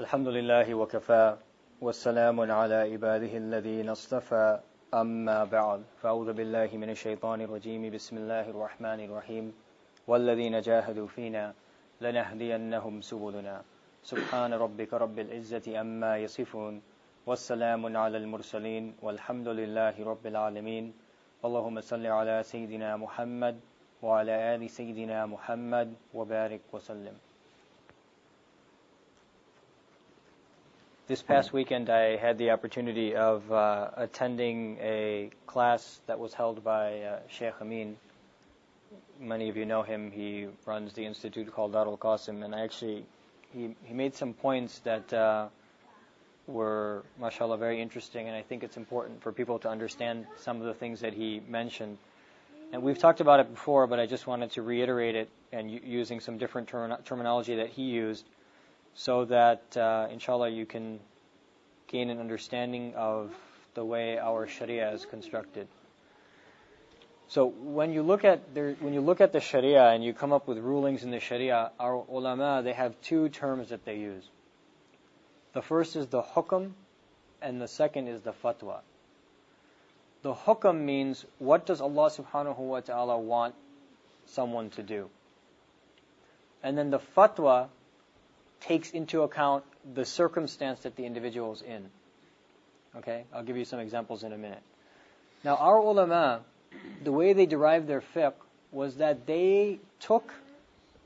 الحمد لله وكفى والسلام على عباده الذين اصطفى أما بعد فأعوذ بالله من الشيطان الرجيم بسم الله الرحمن الرحيم والذين جاهدوا فينا لنهدينهم سبلنا سبحان ربك رب العزة أما يصفون والسلام على المرسلين والحمد لله رب العالمين اللهم صل على سيدنا محمد وعلى آل سيدنا محمد وبارك وسلم. This past weekend I had the opportunity of attending a class that was held by Shaykh Amin. Many of you know him. He runs the institute called al-Qasim, and he made some points that were, mashallah, very interesting, and I think it's important for people to understand some of the things that he mentioned. And we've talked about it before, but I just wanted to reiterate it and using some different terminology that he used, so that, inshallah, you can gain an understanding of the way our Sharia is constructed. So when you look at the Sharia and you come up with rulings in the Sharia, our ulama, they have two terms that they use. The first is the Hukum, and the second is the Fatwa. The Hukum means, what does Allah subhanahu wa ta'ala want someone to do? And then the Fatwa takes into account the circumstance that the individual is in. Okay? I'll give you some examples in a minute. Now, our ulama, the way they derived their fiqh was that they took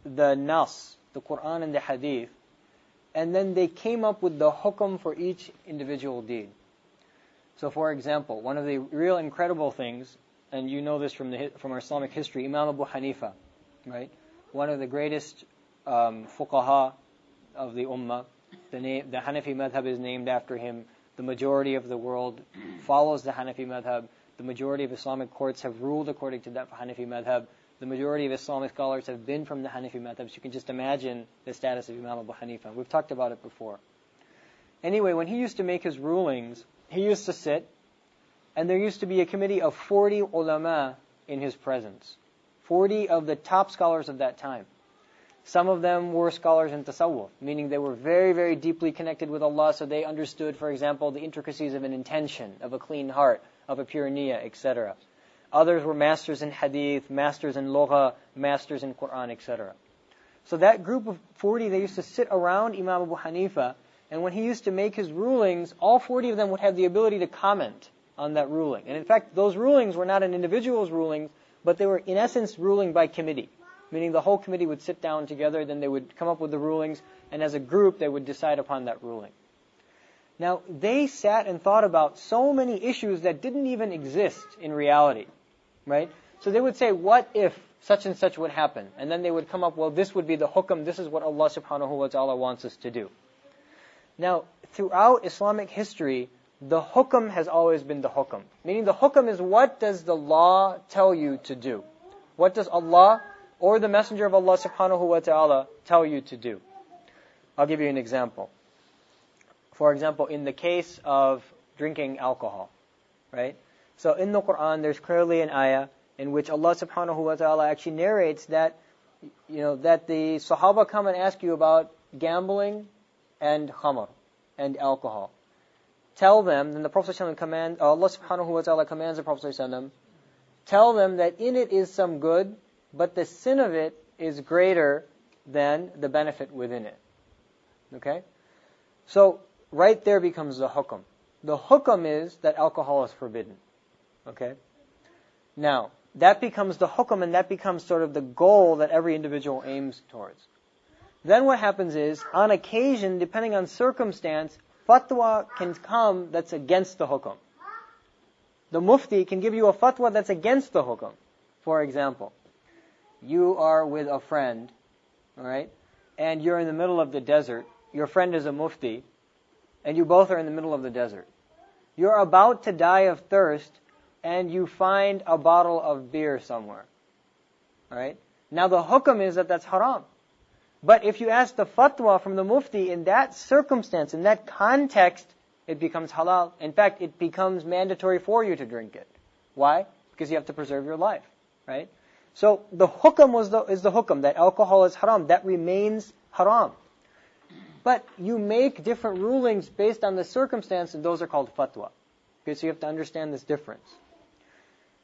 the nas, the Quran and the hadith, and then they came up with the hukum for each individual deed. So, for example, one of the real incredible things, and you know this from our Islamic history, Imam Abu Hanifa, right? One of the greatest fuqaha of the ummah. The Hanafi madhab is named after him. The majority of the world follows the Hanafi madhab. The majority of Islamic courts have ruled according to that Hanafi madhab. The majority of Islamic scholars have been from the Hanafi madhab. So you can just imagine the status of Imam Abu Hanifa. We've talked about it before. Anyway, when he used to make his rulings, he used to sit, and there used to be a committee of 40 ulama in his presence. 40 of the top scholars of that time. Some of them were scholars in tasawwuf, meaning they were very, very deeply connected with Allah, so they understood, for example, the intricacies of an intention, of a clean heart, of a pure niyyah, etc. Others were masters in hadith, masters in lugha, masters in Quran, etc. So that group of 40, they used to sit around Imam Abu Hanifa, and when he used to make his rulings, all 40 of them would have the ability to comment on that ruling. And in fact, those rulings were not an individual's rulings, but they were in essence ruling by committee. Meaning the whole committee would sit down together, then they would come up with the rulings, and as a group they would decide upon that ruling. Now, they sat and thought about so many issues that didn't even exist in reality, right? So they would say, what if such and such would happen? And then they would come up, well, this would be the hukum, this is what Allah subhanahu wa ta'ala wants us to do. Now, throughout Islamic history, the hukum has always been the hukum. Meaning the hukum is, what does the law tell you to do? What does Allah or the Messenger of Allah subhanahu wa ta'ala tell you to do? I'll give you an example. For example, in the case of drinking alcohol, right? So in the Quran, there's clearly an ayah in which Allah subhanahu wa ta'ala actually narrates that, that the Sahaba come and ask you about gambling and khamr, and alcohol. Tell them, then the Prophet Allah subhanahu wa ta'ala commands the Prophet tell them that in it is some good, but the sin of it is greater than the benefit within it. Okay? So, right there becomes the hukum. The hukum is that alcohol is forbidden. Okay? Now, that becomes the hukum, and that becomes sort of the goal that every individual aims towards. Then what happens is, on occasion, depending on circumstance, fatwa can come that's against the hukum. The mufti can give you a fatwa that's against the hukum. For example, you are with a friend, all right, and you're in the middle of the desert. Your friend is a mufti, and you both are in the middle of the desert. You're about to die of thirst, and you find a bottle of beer somewhere. All right? Now the hukum is that that's haram. But if you ask the fatwa from the mufti, in that circumstance, in that context, it becomes halal. In fact, it becomes mandatory for you to drink it. Why? Because you have to preserve your life, right? So the hukum is the hukum, that alcohol is haram. That remains haram. But you make different rulings based on the circumstance, and those are called fatwa. Okay, so you have to understand this difference.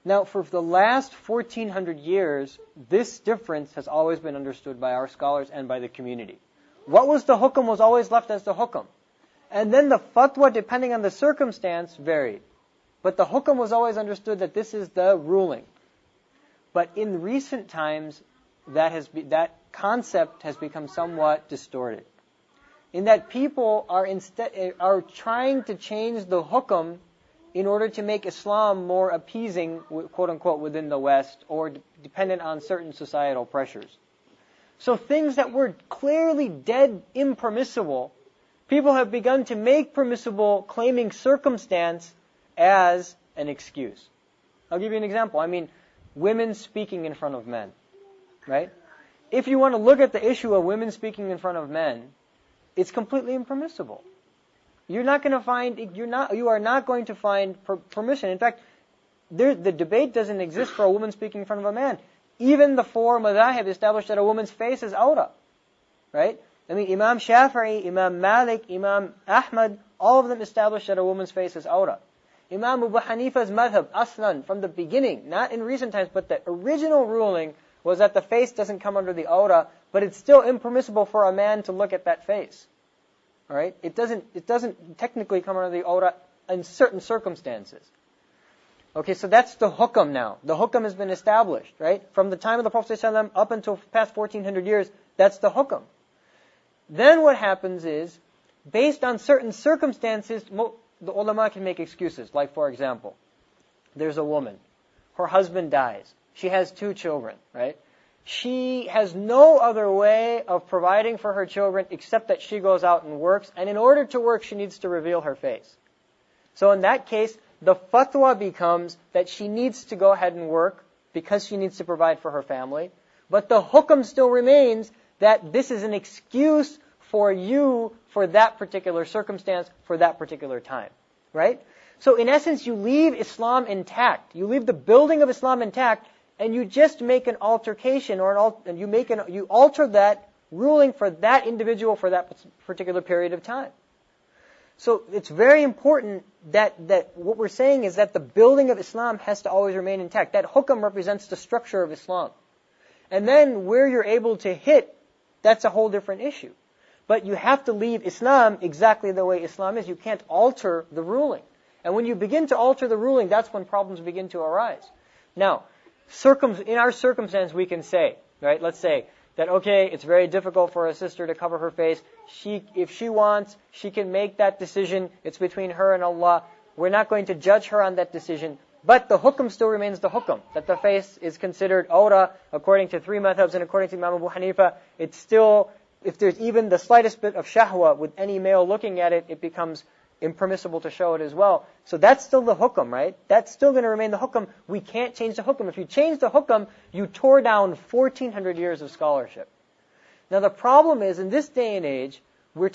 Now, for the last 1400 years, this difference has always been understood by our scholars and by the community. What was the hukum was always left as the hukum. And then the fatwa, depending on the circumstance, varied. But the hukum was always understood that this is the ruling. But in recent times, that concept has become somewhat distorted. In that people are trying to change the hukum in order to make Islam more appeasing, quote unquote, within the West, or dependent on certain societal pressures. So things that were clearly dead impermissible, people have begun to make permissible, claiming circumstance as an excuse. I'll give you an example. I mean, women speaking in front of men, right? If you want to look at the issue of women speaking in front of men, it's completely impermissible. You are not going to find permission. In fact, the debate doesn't exist for a woman speaking in front of a man. Even the four madhahib established that a woman's face is awra, right? I mean, Imam Shafi'i, Imam Malik, Imam Ahmad, all of them established that a woman's face is awra. Imam Abu Hanifa's madhab, aslan, from the beginning, not in recent times, but the original ruling was that the face doesn't come under the awra, but it's still impermissible for a man to look at that face. All right? It doesn't technically come under the awra in certain circumstances. Okay, so that's the hukum now. The hukum has been established, right? From the time of the Prophet ﷺ up until past 1400 years, that's the hukum. Then what happens is, based on certain circumstances, the ulama can make excuses. Like, for example, there's a woman. Her husband dies. She has 2 children, right? She has no other way of providing for her children except that she goes out and works. And in order to work, she needs to reveal her face. So in that case, the fatwa becomes that she needs to go ahead and work because she needs to provide for her family. But the hukum still remains that this is an excuse for you for that particular circumstance, for that particular time, right? So in essence, you leave Islam intact. You leave the building of Islam intact, and you just make an altercation, you alter that ruling for that individual for that particular period of time. So it's very important that what we're saying is that the building of Islam has to always remain intact. That hukum represents the structure of Islam. And then where you're able to hit, that's a whole different issue. But you have to leave Islam exactly the way Islam is. You can't alter the ruling. And when you begin to alter the ruling, that's when problems begin to arise. Now, in our circumstance, we can say, right, let's say that, okay, it's very difficult for a sister to cover her face. If she wants, she can make that decision. It's between her and Allah. We're not going to judge her on that decision. But the hukum still remains the hukum, that the face is considered awra according to 3 madhabs and according to Imam Abu Hanifa. It's still, if there's even the slightest bit of shahwa with any male looking at it, it becomes impermissible to show it as well. So that's still the hukum, right? That's still going to remain the hukum. We can't change the hukum. If you change the hukum, you tore down 1400 years of scholarship. Now the problem is, in this day and age, we're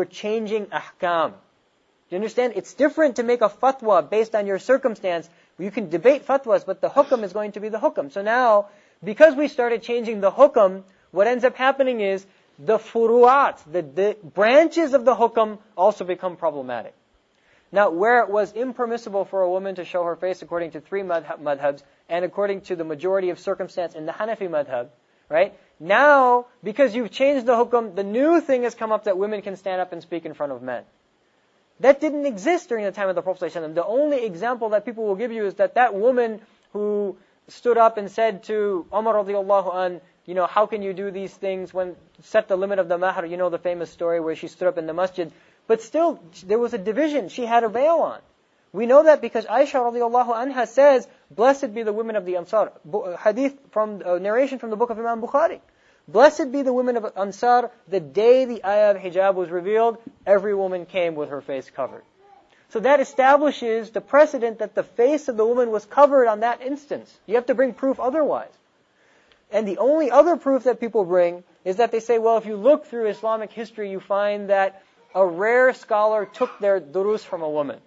changing ahkam. Do you understand? It's different to make a fatwa based on your circumstance. You can debate fatwas, but the hukum is going to be the hukum. So now, because we started changing the hukum, what ends up happening is the furu'at, the branches of the hukum also become problematic. Now, where it was impermissible for a woman to show her face according to 3 madhabs and according to the majority of circumstance in the Hanafi madhab, right? Now, because you've changed the hukum, the new thing has come up that women can stand up and speak in front of men. That didn't exist during the time of the Prophet ﷺ. The only example that people will give you is that woman who stood up and said to Umar radiallahu an, how can you do these things when set the limit of the mahr? You know the famous story where she stood up in the masjid. But still, there was a division. She had a veil on. We know that because Aisha radiallahu anha says, "Blessed be the women of the Ansar." Hadith from narration from the book of Imam Bukhari. Blessed be the women of Ansar. The day the ayah of hijab was revealed, every woman came with her face covered. So that establishes the precedent that the face of the woman was covered on that instance. You have to bring proof otherwise. And the only other proof that people bring is that they say, well, if you look through Islamic history, you find that a rare scholar took their durus from a woman.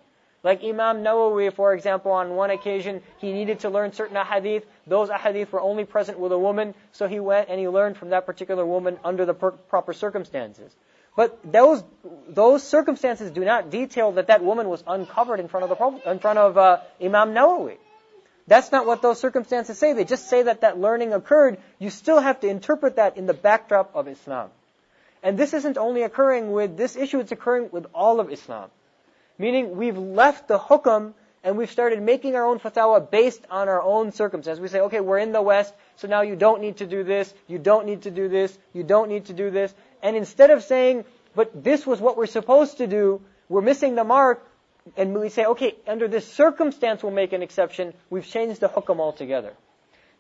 Like Imam Nawawi, for example, on one occasion, he needed to learn certain ahadith. Those ahadith were only present with a woman, so he went and he learned from that particular woman under the proper circumstances. But those circumstances do not detail that woman was uncovered in front of Imam Nawawi. That's not what those circumstances say. They just say that learning occurred. You still have to interpret that in the backdrop of Islam. And this isn't only occurring with this issue, it's occurring with all of Islam. Meaning we've left the hukum and we've started making our own fatwa based on our own circumstances. We say, okay, we're in the West, so now you don't need to do this, you don't need to do this, you don't need to do this. And instead of saying, but this was what we're supposed to do, we're missing the mark, and we say, okay, under this circumstance we'll make an exception, we've changed the hukum altogether.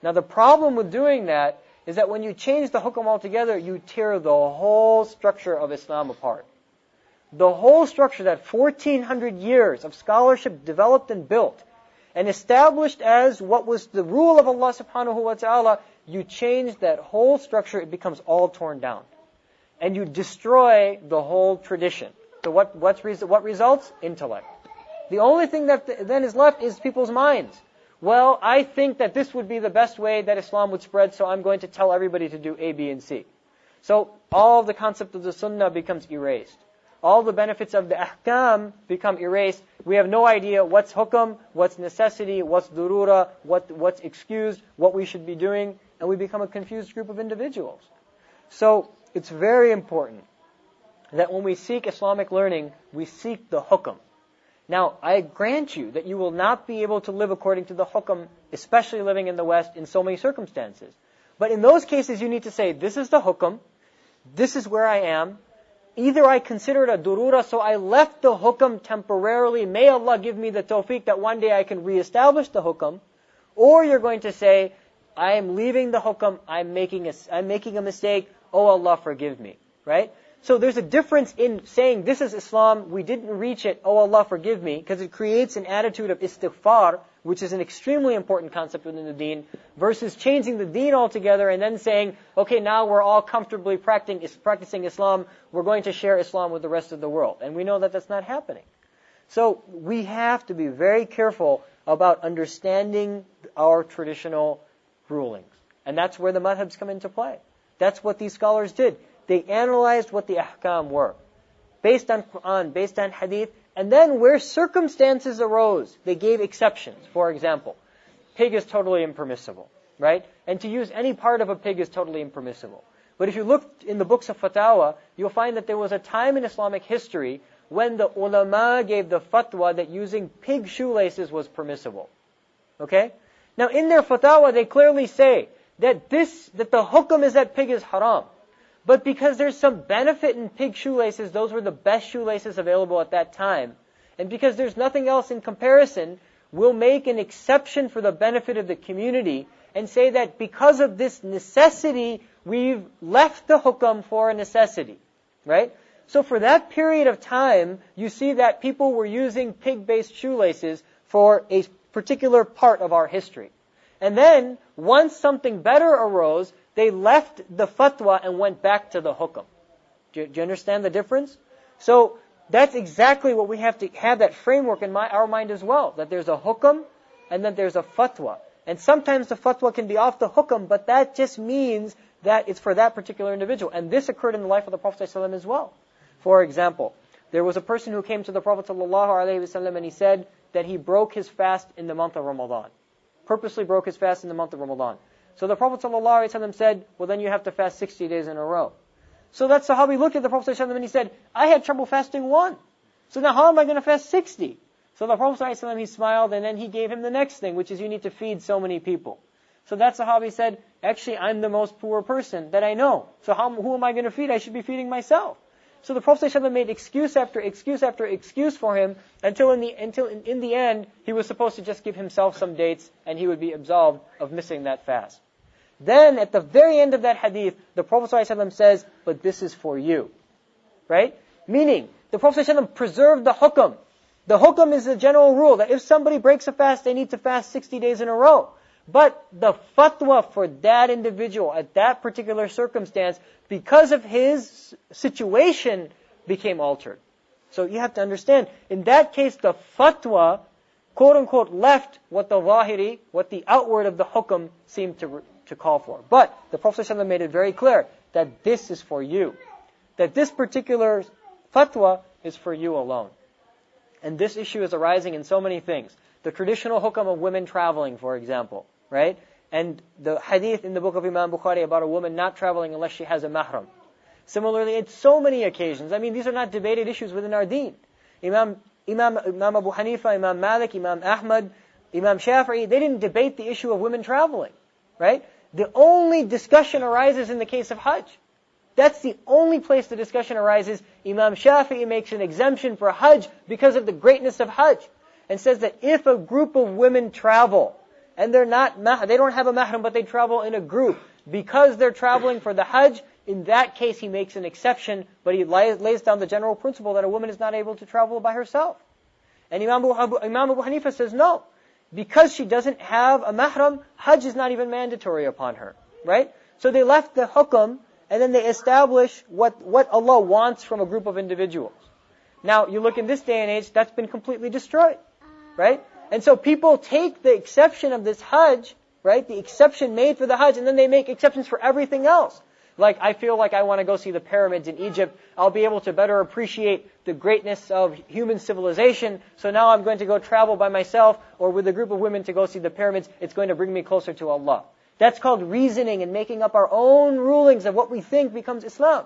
Now the problem with doing that is that when you change the hukum altogether, you tear the whole structure of Islam apart. The whole structure that 1400 years of scholarship developed and built and established as what was the rule of Allah subhanahu wa ta'ala, you change that whole structure, it becomes all torn down. And you destroy the whole tradition. So what results? Intellect. The only thing that then is left is people's minds. Well, I think that this would be the best way that Islam would spread, so I'm going to tell everybody to do A, B, and C. So all of the concept of the sunnah becomes erased. All the benefits of the ahkam become erased. We have no idea what's hukum, what's necessity, what's durura, what's excused, what we should be doing, and we become a confused group of individuals. So it's very important that when we seek Islamic learning, we seek the hukum. Now, I grant you that you will not be able to live according to the hukum, especially living in the West, in so many circumstances. But in those cases, you need to say, this is the hukum, this is where I am. Either I consider it a durura, so I left the hukum temporarily, may Allah give me the tawfiq that one day I can reestablish the hukum, or you're going to say, I am leaving the hukum, I'm making a mistake, oh Allah forgive me, right? So there's a difference in saying, this is Islam, we didn't reach it, oh Allah forgive me, because it creates an attitude of istighfar, which is an extremely important concept within the deen, versus changing the deen altogether and then saying, okay, now we're all comfortably practicing Islam, we're going to share Islam with the rest of the world. And we know that that's not happening. So we have to be very careful about understanding our traditional rulings. And that's where the madhabs come into play. That's what these scholars did. They analyzed what the ahkam were, based on Quran, based on hadith, and then where circumstances arose, they gave exceptions. For example, pig is totally impermissible, right? And to use any part of a pig is totally impermissible. But if you look in the books of fatwa, you'll find that there was a time in Islamic history when the ulama gave the fatwa that using pig shoelaces was permissible. Okay? Now in their fatwa, they clearly say that the hukum is that pig is haram. But because there's some benefit in pig shoelaces, those were the best shoelaces available at that time. And because there's nothing else in comparison, we'll make an exception for the benefit of the community and say that because of this necessity, we've left the hukum for a necessity. Right? So for that period of time, you see that people were using pig-based shoelaces for a particular part of our history. And then, once something better arose, they left the fatwa and went back to the hukum. Do you understand the difference? So that's exactly what we have to have, that framework in our mind as well. That there's a hukum and that there's a fatwa. And sometimes the fatwa can be off the hukum, but that just means that it's for that particular individual. And this occurred in the life of the Prophet ﷺ as well. For example, there was a person who came to the Prophet ﷺ and he said that he broke his fast in the month of Ramadan. Purposely broke his fast in the month of Ramadan. So the Prophet ﷺ said, well then you have to fast 60 days in a row. So that Sahabi looked at the Prophet ﷺ and he said, I had trouble fasting one. So now how am I going to fast 60? So the Prophet ﷺ, he smiled and then he gave him the next thing, which is you need to feed so many people. So that Sahabi said, actually I'm the most poor person that I know. So who am I going to feed? I should be feeding myself. So the Prophet ﷺ made excuse after excuse after excuse for him until in the end he was supposed to just give himself some dates and he would be absolved of missing that fast. Then at the very end of that hadith, the Prophet ﷺ says, but this is for you. Right? Meaning, the Prophet ﷺ preserved the hukum. The hukum is the general rule that if somebody breaks a fast, they need to fast 60 days in a row. But the fatwa for that individual at that particular circumstance, because of his situation, became altered. So you have to understand, in that case, the fatwa, quote unquote, left what the zahiri, what the outward of the hukum seemed to call for. But the Prophet ﷺ made it very clear that this is for you. that this particular fatwa is for you alone. And this issue is arising in so many things. The traditional hukam of women traveling, for example, right? And the hadith in the book of Imam Bukhari about a woman not traveling unless she has a mahram. Similarly, in so many occasions, I mean, these are not debated issues within our deen. Imam Abu Hanifa, Imam Malik, Imam Ahmad, Imam Shafi'i, they didn't debate the issue of women traveling, right? The only discussion arises in the case of Hajj. That's the only place the discussion arises. Imam Shafi'i makes an exemption for Hajj because of the greatness of Hajj, and says that if a group of women travel, and they don't have a mahram, but they travel in a group, because they're traveling for the Hajj, in that case he makes an exception, but he lays down the general principle that a woman is not able to travel by herself. And Imam Abu Hanifa says no. Because she doesn't have a mahram, Hajj is not even mandatory upon her, right? So they left the hukum, and then they establish what Allah wants from a group of individuals. Now, you look in this day and age, that's been completely destroyed, right? And so people take the exception of this Hajj, right? The exception made for the Hajj, and then they make exceptions for everything else. Like, I feel like I want to go see the pyramids in Egypt. I'll be able to better appreciate the greatness of human civilization. So now I'm going to go travel by myself or with a group of women to go see the pyramids. It's going to bring me closer to Allah. That's called reasoning and making up our own rulings of what we think becomes Islam.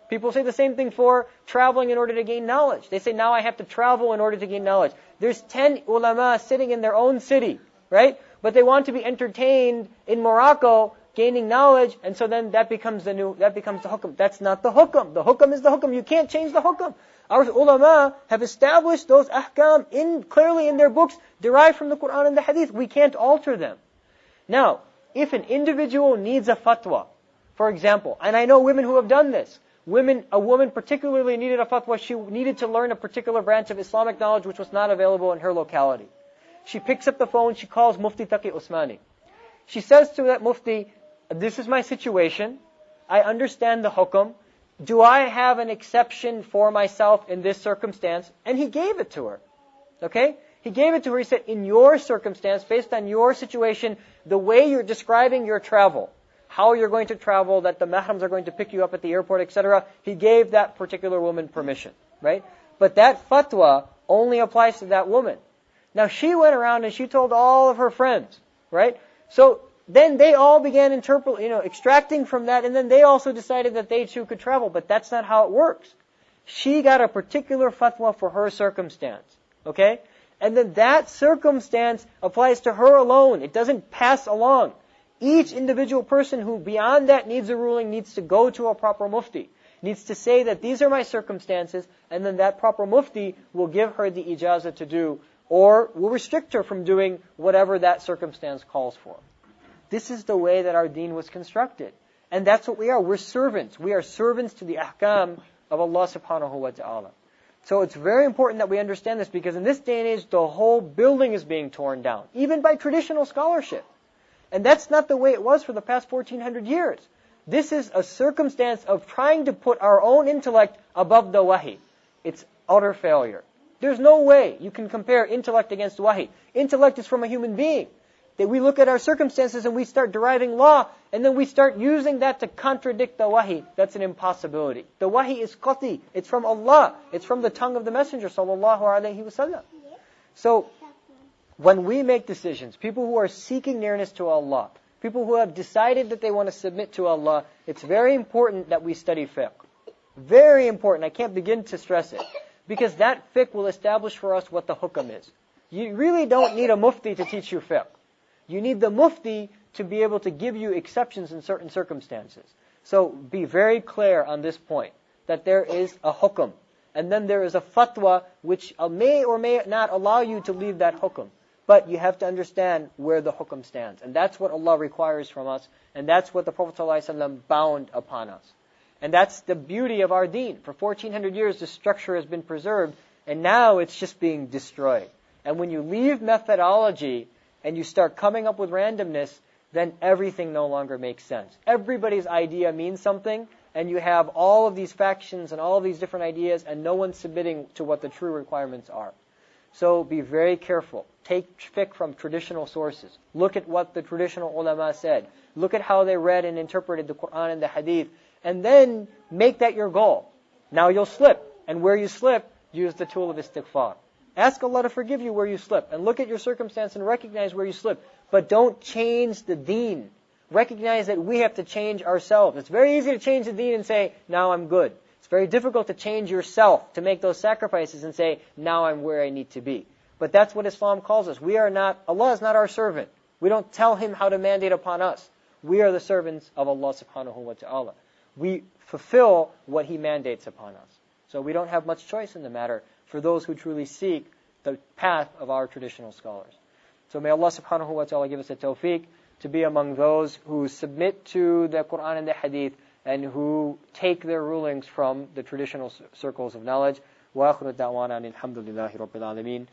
People say the same thing for traveling in order to gain knowledge. They say, now I have to travel in order to gain knowledge. There's 10 ulama sitting in their own city, right? But they want to be entertained in Morocco, gaining knowledge, and so then that becomes the hukum. That's not the hukum. The hukum is the hukum. You can't change the hukum. Our ulama have established those ahkam clearly in their books, derived from the Quran and the Hadith. We can't alter them. Now, if an individual needs a fatwa, for example, and I know women who have done this. A woman particularly needed a fatwa. She needed to learn a particular branch of Islamic knowledge which was not available in her locality. She picks up the phone, she calls Mufti Taqi Usmani. She says to that Mufti, this is my situation, I understand the hukum, do I have an exception for myself in this circumstance? And he gave it to her. Okay? He gave it to her, he said, in your circumstance, based on your situation, the way you're describing your travel, how you're going to travel, that the mahrams are going to pick you up at the airport, etc., he gave that particular woman permission, right? But that fatwa only applies to that woman. Now she went around and she told all of her friends, right? So then they all began extracting from that, and then they also decided that they too could travel, but that's not how it works. She got a particular fatwa for her circumstance, okay? And then that circumstance applies to her alone. It doesn't pass along. Each individual person who beyond that needs a ruling needs to go to a proper mufti, needs to say that these are my circumstances, and then that proper mufti will give her the ijazah to do, or will restrict her from doing whatever that circumstance calls for. This is the way that our deen was constructed. And that's what we are. We're servants. We are servants to the ahkam of Allah subhanahu wa ta'ala. So it's very important that we understand this, because in this day and age, the whole building is being torn down, even by traditional scholarship. And that's not the way it was for the past 1400 years. This is a circumstance of trying to put our own intellect above the wahi. It's utter failure. There's no way you can compare intellect against wahi. Intellect is from a human being. That we look at our circumstances and we start deriving law, and then we start using that to contradict the wahi. That's an impossibility. The wahi is qati. It's from Allah. It's from the tongue of the Messenger sallallahu alaihi wasallam. So, when we make decisions, people who are seeking nearness to Allah, people who have decided that they want to submit to Allah, it's very important that we study fiqh. Very important. I can't begin to stress it. Because that fiqh will establish for us what the hukam is. You really don't need a mufti to teach you fiqh. You need the mufti to be able to give you exceptions in certain circumstances. So be very clear on this point, that there is a hukum, and then there is a fatwa which may or may not allow you to leave that hukum. But you have to understand where the hukum stands. And that's what Allah requires from us, and that's what the Prophet ﷺ bound upon us. And that's the beauty of our deen. For 1400 years, the structure has been preserved, and now it's just being destroyed. And when you leave methodology, and you start coming up with randomness, then everything no longer makes sense. Everybody's idea means something, and you have all of these factions and all of these different ideas, and no one's submitting to what the true requirements are. So be very careful. Take fiqh from traditional sources. Look at what the traditional ulama said. Look at how they read and interpreted the Quran and the Hadith, and then make that your goal. Now you'll slip, and where you slip, use the tool of istighfar. Ask Allah to forgive you where you slip, and look at your circumstance and recognize where you slip. But don't change the deen. Recognize that we have to change ourselves. It's very easy to change the deen and say, now I'm good. It's very difficult to change yourself, to make those sacrifices and say, now I'm where I need to be. But that's what Islam calls us. Allah is not our servant. We don't tell Him how to mandate upon us. We are the servants of Allah subhanahu wa ta'ala. We fulfill what He mandates upon us. So we don't have much choice in the matter for those who truly seek the path of our traditional scholars. So may Allah subhanahu wa ta'ala give us a tawfiq to be among those who submit to the Quran and the Hadith and who take their rulings from the traditional circles of knowledge. Wa akhiru da'wana alhamdulillahi rabbil alameen.